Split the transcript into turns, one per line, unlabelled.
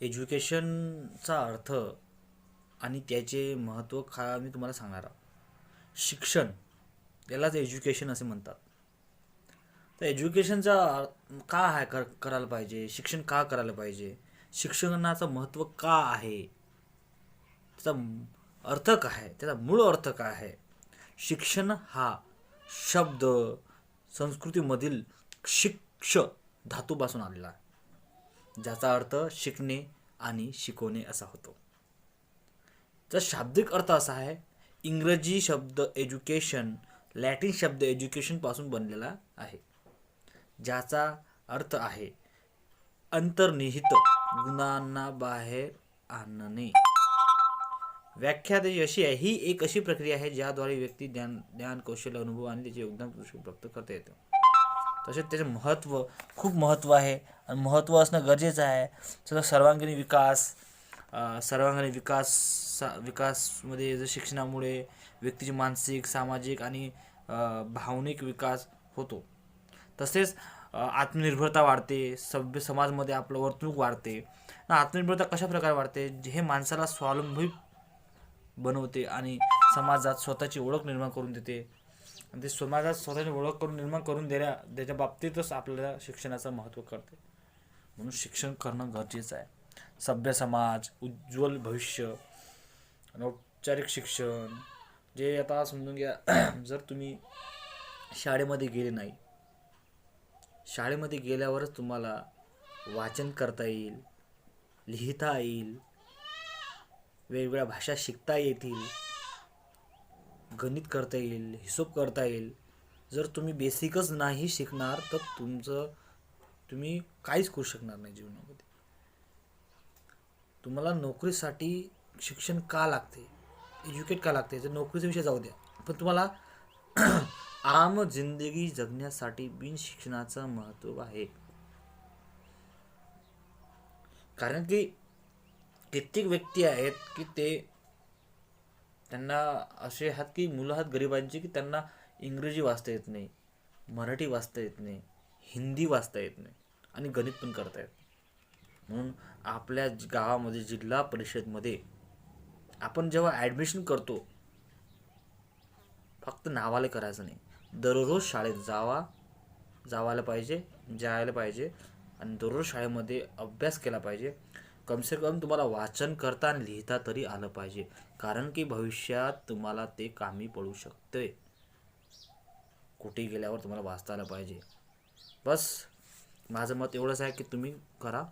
एज्युकेशनचा अर्थ आणि त्याचे महत्त्व मी तुम्हाला सांगणार आहे. शिक्षण यालाच एज्युकेशन असे म्हणतात. तर एज्युकेशनचा का आहे करायला पाहिजे, शिक्षण का करायला पाहिजे, शिक्षणाचं महत्त्व का आहे, त्याचा अर्थ काय आहे, त्याचा मूळ अर्थ काय आहे. शिक्षण हा शब्द संस्कृतीमधील शिक्ष धातूपासून आलेला आहे, ज्याचा अर्थ शिकणे आणि शिकवणे असा होतो. तर शाब्दिक अर्थ असा आहे, इंग्रजी शब्द एज्युकेशन लॅटिन शब्द एज्युकेशन पासून बनलेला आहे, ज्याचा अर्थ आहे अंतर्निहित गुणांना बाहेर आणणे. व्याख्या त्याची अशी आहे, ही एक अशी प्रक्रिया आहे ज्याद्वारे व्यक्ती ज्ञान कौशल्य अनुभव आणि त्याचे योगदान प्राप्त करता येतं. तसेच त्याचे महत्त्व खूप महत्त्व आहे आणि महत्त्व असणं गरजेचं आहे. त्याचा सर्वांगीण विकासमध्ये शिक्षणामुळे व्यक्तीचे मानसिक, सामाजिक आणि भावनिक विकास होतो. तसेच आत्मनिर्भरता वाढते, सभ्य समाजामध्ये आपलं वर्तणूक वाढते. आत्मनिर्भरता कशा प्रकारे वाढते, हे माणसाला स्वावलंबी बनवते आणि समाजात स्वतःची ओळख निर्माण करून देते. आणि ते समाजात स्वतःची ओळख निर्माण करून त्याच्या बाबतीतच आपल्याला शिक्षणाचं महत्त्व कळते. म्हणून शिक्षण करणं गरजेचं आहे. सभ्य समाज, उज्ज्वल भविष्य, औपचारिक शिक्षण. जे आता समजून घ्या, जर तुम्ही शाळेमध्ये गेले नाही, शाळेमध्ये गेल्यावरच तुम्हाला वाचन करता येईल, लिहिता येईल, वेगवेगळ्या भाषा शिकता येतील, गणित करता येईल, हिशोब करता येईल. जर तुम्ही बेसिकच नाही शिकणार तर तुम्ही काहीच करू शकणार नाही जीवनामध्ये. तुम्हाला नोकरीसाठी शिक्षण का लागते, एज्युकेट का लागते, जर नोकरीचा विषय जाऊ द्या, पण तुम्हाला आम जिंदगी जगण्यासाठी बिन शिक्षणाचं महत्त्व आहे. कारण की कित्येक व्यक्ती आहेत की त्यांना असे आहेत की मुलं आहेत गरिबांची की त्यांना इंग्रजी वाचता येत नाही, मराठी वाचता येत नाही, हिंदी वाचता येत नाही आणि गणित पण करता येत. म्हणून आपल्या गावामध्ये जिल्हा परिषदमध्ये आपण जेव्हा ॲडमिशन करतो, फक्त नावाला करायचं नाही, दररोज शाळेत जायला पाहिजे आणि दररोज शाळेमध्ये अभ्यास केला पाहिजे. कमसे कम तुम्हाला वाचन करता आणि लिहिता तरी आलं पाहिजे, कारण की भविष्यात तुम्हाला ते कामी पडू शकते. कुठे गेल्यावर तुम्हाला वाचता आलं पाहिजे. बस माझं मत एवढंच आहे की तुम्ही करा.